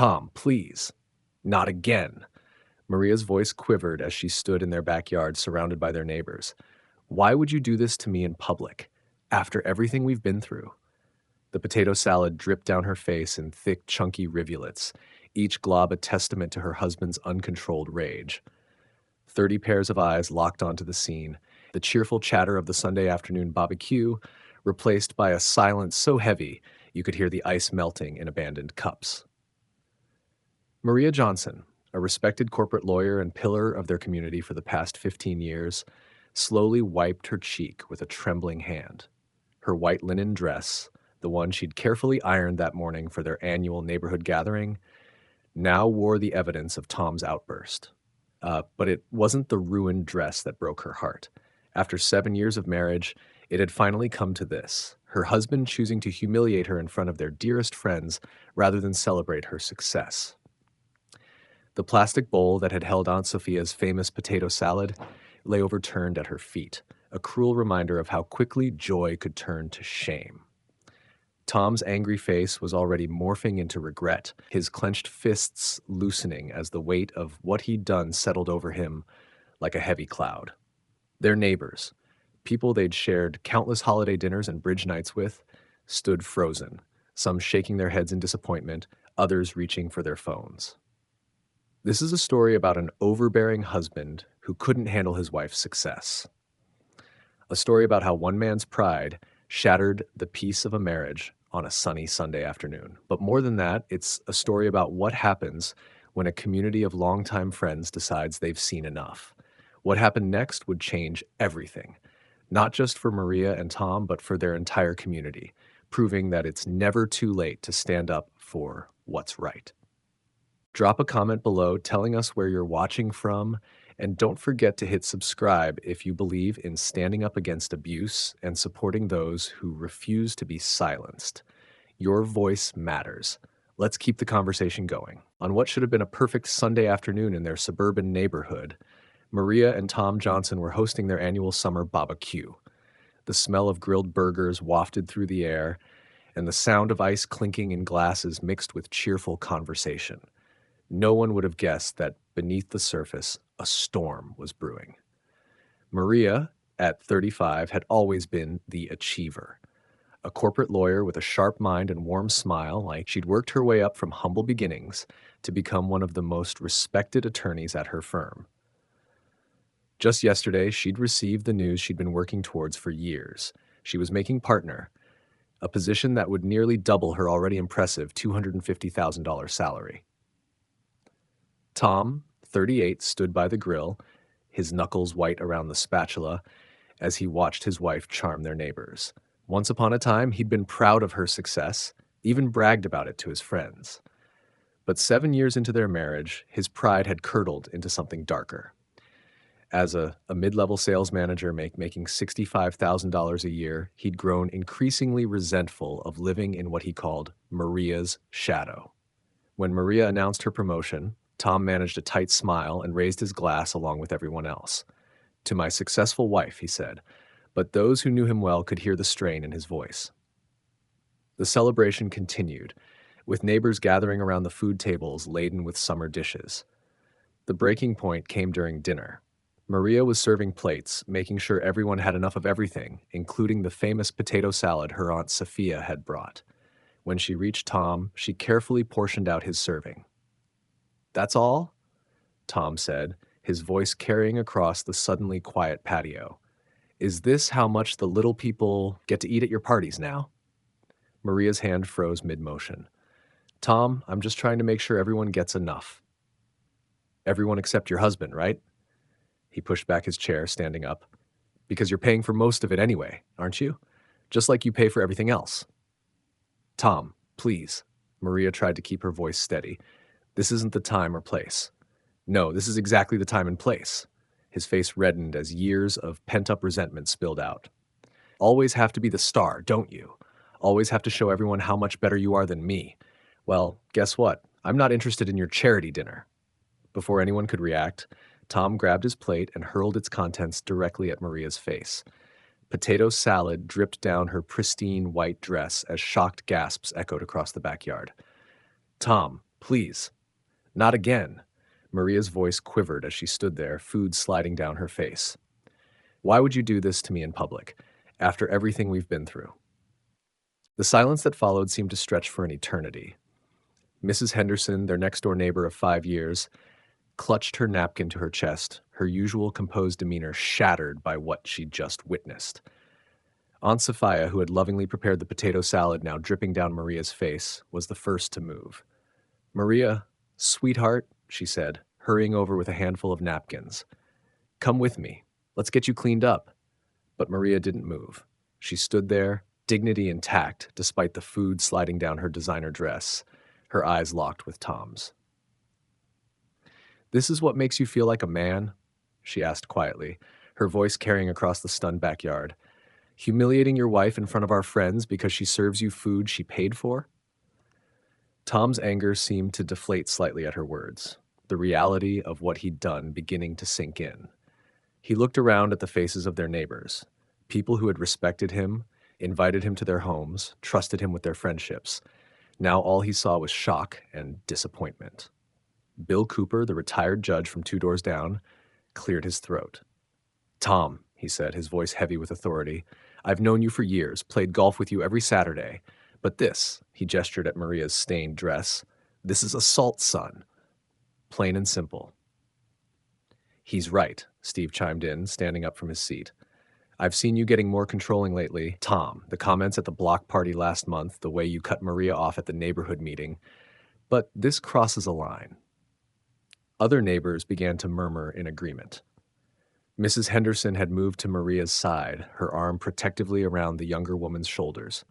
Tom, please. Not again. Maria's voice quivered as she stood in their backyard surrounded by their neighbors. Why would you do this to me in public? After everything we've been through? The potato salad dripped down her face in thick, chunky rivulets, each glob a testament to her husband's uncontrolled rage. 30 pairs of eyes locked onto the scene, the cheerful chatter of the Sunday afternoon BBQ replaced by a silence so heavy you could hear the ice melting in abandoned cups. Maria Johnson, a respected corporate lawyer and pillar of their community for the past 15 years, slowly wiped her cheek with a trembling hand. Her white linen dress, the one she'd carefully ironed that morning for their annual neighborhood gathering, now wore the evidence of Tom's outburst. But it wasn't the ruined dress that broke her heart. After 7 years of marriage, it had finally come to this, her husband choosing to humiliate her in front of their dearest friends rather than celebrate her success. The plastic bowl that had held Aunt Sophia's famous potato salad lay overturned at her feet, a cruel reminder of how quickly joy could turn to shame. Tom's angry face was already morphing into regret, his clenched fists loosening as the weight of what he'd done settled over him like a heavy cloud. Their neighbors, people they'd shared countless holiday dinners and bridge nights with, stood frozen, some shaking their heads in disappointment, others reaching for their phones. This is a story about an overbearing husband who couldn't handle his wife's success. A story about how one man's pride shattered the peace of a marriage on a sunny Sunday afternoon. But more than that, it's a story about what happens when a community of longtime friends decides they've seen enough. What happened next would change everything, not just for Maria and Tom, but for their entire community, proving that it's never too late to stand up for what's right. Drop a comment below telling us where you're watching from, and don't forget to hit subscribe if you believe in standing up against abuse and supporting those who refuse to be silenced. Your voice matters. Let's keep the conversation going. On what should have been a perfect Sunday afternoon in their suburban neighborhood, Maria and Tom Johnson were hosting their annual summer BBQ. The smell of grilled burgers wafted through the air, and the sound of ice clinking in glasses mixed with cheerful conversation. No one would have guessed that beneath the surface, a storm was brewing. Maria, at 35, had always been the achiever. A corporate lawyer with a sharp mind and warm smile, like she'd worked her way up from humble beginnings to become one of the most respected attorneys at her firm. Just yesterday, she'd received the news she'd been working towards for years. She was making partner, a position that would nearly double her already impressive $250,000 salary. Tom, 38, stood by the grill, his knuckles white around the spatula, as he watched his wife charm their neighbors. Once upon a time, he'd been proud of her success, even bragged about it to his friends. But 7 years into their marriage, his pride had curdled into something darker. As a mid-level sales manager making $65,000 a year, he'd grown increasingly resentful of living in what he called Maria's shadow. When Maria announced her promotion, Tom managed a tight smile and raised his glass along with everyone else. "To my successful wife," he said, but those who knew him well could hear the strain in his voice. The celebration continued, with neighbors gathering around the food tables laden with summer dishes. The breaking point came during dinner. Maria was serving plates, making sure everyone had enough of everything, including the famous potato salad her Aunt Sophia had brought. When she reached Tom, she carefully portioned out his serving. "That's all?" Tom said, his voice carrying across the suddenly quiet patio. "Is this how much the little people get to eat at your parties now?" Maria's hand froze mid-motion. "Tom, I'm just trying to make sure everyone gets enough." "Everyone except your husband, right?" He pushed back his chair, standing up. "Because you're paying for most of it anyway, aren't you? Just like you pay for everything else." "Tom, please." Maria tried to keep her voice steady. "This isn't the time or place." "No, this is exactly the time and place." His face reddened as years of pent-up resentment spilled out. "Always have to be the star, don't you? Always have to show everyone how much better you are than me. Well, guess what? I'm not interested in your charity dinner." Before anyone could react, Tom grabbed his plate and hurled its contents directly at Maria's face. Potato salad dripped down her pristine white dress as shocked gasps echoed across the backyard. "Tom, Please, not again. Maria's voice quivered as she stood there, food sliding down her face. Why would you do this to me in public, after everything we've been through? The silence that followed seemed to stretch for an eternity. Mrs. Henderson, their next door neighbor of 5 years, clutched her napkin to her chest, her usual composed demeanor shattered by what she'd just witnessed. Aunt Sophia, who had lovingly prepared the potato salad now dripping down Maria's face, was the first to move. Maria, sweetheart, she said, hurrying over with a handful of napkins. Come with me. Let's get you cleaned up. But Maria didn't move. She stood there, dignity intact, despite the food sliding down her designer dress, her eyes locked with Tom's. This is what makes you feel like a man? She asked quietly, her voice carrying across the stunned backyard. Humiliating your wife in front of our friends because she serves you food she paid for? Tom's anger seemed to deflate slightly at her words, the reality of what he'd done beginning to sink in. He looked around at the faces of their neighbors, people who had respected him, invited him to their homes, trusted him with their friendships. Now all he saw was shock and disappointment. Bill Cooper, the retired judge from 2 doors down, cleared his throat. Tom, he said, his voice heavy with authority, I've known you for years, played golf with you every Saturday. But this, he gestured at Maria's stained dress, this is assault, son. Plain and simple. He's right, Steve chimed in, standing up from his seat. I've seen you getting more controlling lately. Tom, the comments at the block party last month, the way you cut Maria off at the neighborhood meeting. But this crosses a line. Other neighbors began to murmur in agreement. Mrs. Henderson had moved to Maria's side, her arm protectively around the younger woman's shoulders.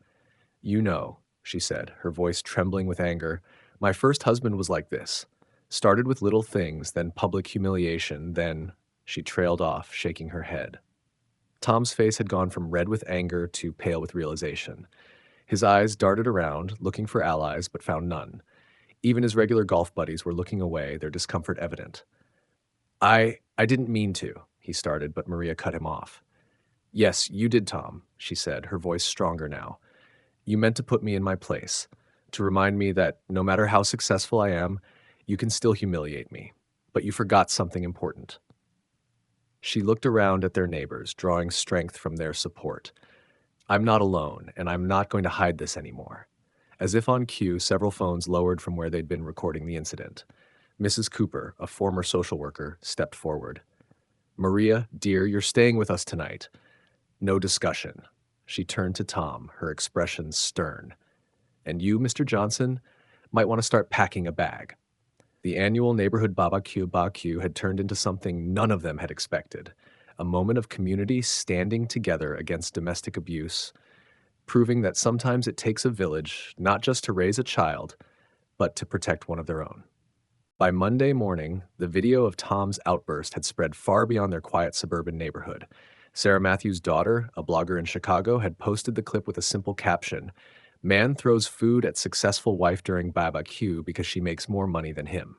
You know, she said, her voice trembling with anger, my first husband was like this. Started with little things, then public humiliation, then... She trailed off, shaking her head. Tom's face had gone from red with anger to pale with realization. His eyes darted around, looking for allies, but found none. Even his regular golf buddies were looking away, their discomfort evident. I didn't mean to, he started, but Maria cut him off. Yes, you did, Tom, she said, her voice stronger now. You meant to put me in my place, to remind me that no matter how successful I am, you can still humiliate me. But you forgot something important. She looked around at their neighbors, drawing strength from their support. I'm not alone, and I'm not going to hide this anymore. As if on cue, several phones lowered from where they'd been recording the incident. Mrs. Cooper, a former social worker, stepped forward. Maria, dear, you're staying with us tonight. No discussion. She turned to Tom, her expression stern. And you, Mr. Johnson, might want to start packing a bag. The annual neighborhood BBQ had turned into something none of them had expected, a moment of community standing together against domestic abuse, proving that sometimes it takes a village not just to raise a child, but to protect one of their own. By Monday morning, the video of Tom's outburst had spread far beyond their quiet suburban neighborhood. Sarah Matthews' daughter, a blogger in Chicago, had posted the clip with a simple caption, Man throws food at successful wife during BBQ because she makes more money than him.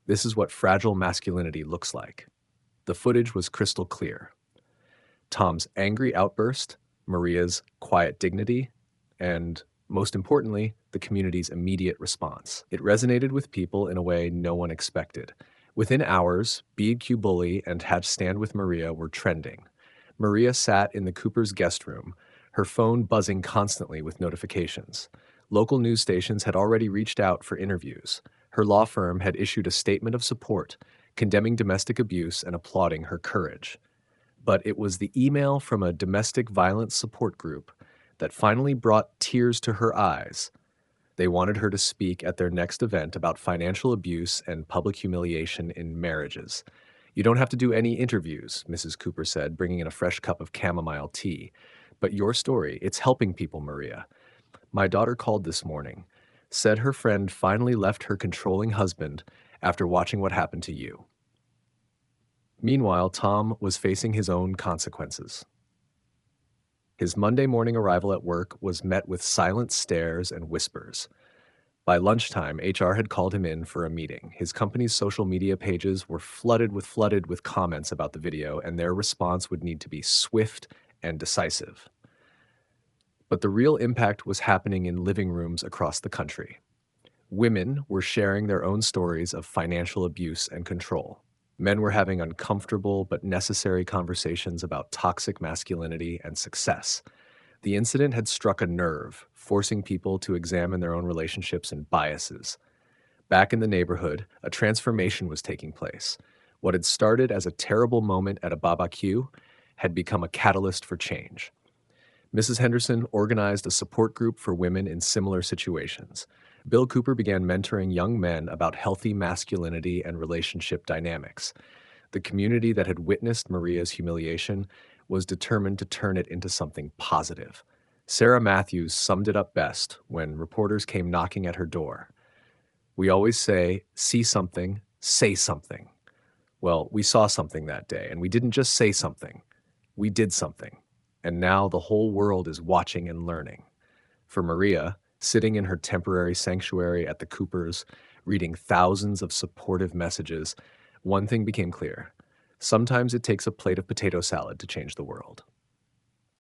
This is what fragile masculinity looks like. The footage was crystal clear. Tom's angry outburst, Maria's quiet dignity, and, most importantly, the community's immediate response. It resonated with people in a way no one expected. Within hours, BBQ Bully and Stand With Maria were trending. Maria sat in the Cooper's guest room, her phone buzzing constantly with notifications. Local news stations had already reached out for interviews. Her law firm had issued a statement of support, condemning domestic abuse and applauding her courage. But it was the email from a domestic violence support group that finally brought tears to her eyes. They wanted her to speak at their next event about financial abuse and public humiliation in marriages. You don't have to do any interviews, Mrs. Cooper said, bringing in a fresh cup of chamomile tea. But your story, it's helping people, Maria. My daughter called this morning, said her friend finally left her controlling husband after watching what happened to you. Meanwhile, Tom was facing his own consequences. His Monday morning arrival at work was met with silent stares and whispers. By lunchtime, HR had called him in for a meeting. His company's social media pages were flooded with comments about the video, and their response would need to be swift and decisive. But the real impact was happening in living rooms across the country. Women were sharing their own stories of financial abuse and control. Men were having uncomfortable but necessary conversations about toxic masculinity and success. The incident had struck a nerve, forcing people to examine their own relationships and biases. Back in the neighborhood, a transformation was taking place. What had started as a terrible moment at a BBQ had become a catalyst for change. Mrs. Henderson organized a support group for women in similar situations. Bill Cooper began mentoring young men about healthy masculinity and relationship dynamics. The community that had witnessed Maria's humiliation was determined to turn it into something positive. Sarah Matthews summed it up best when reporters came knocking at her door. We always say, see something, say something. Well, we saw something that day, and we didn't just say something, we did something. And now the whole world is watching and learning. For Maria, sitting in her temporary sanctuary at the Coopers, reading thousands of supportive messages, one thing became clear. Sometimes it takes a plate of potato salad to change the world.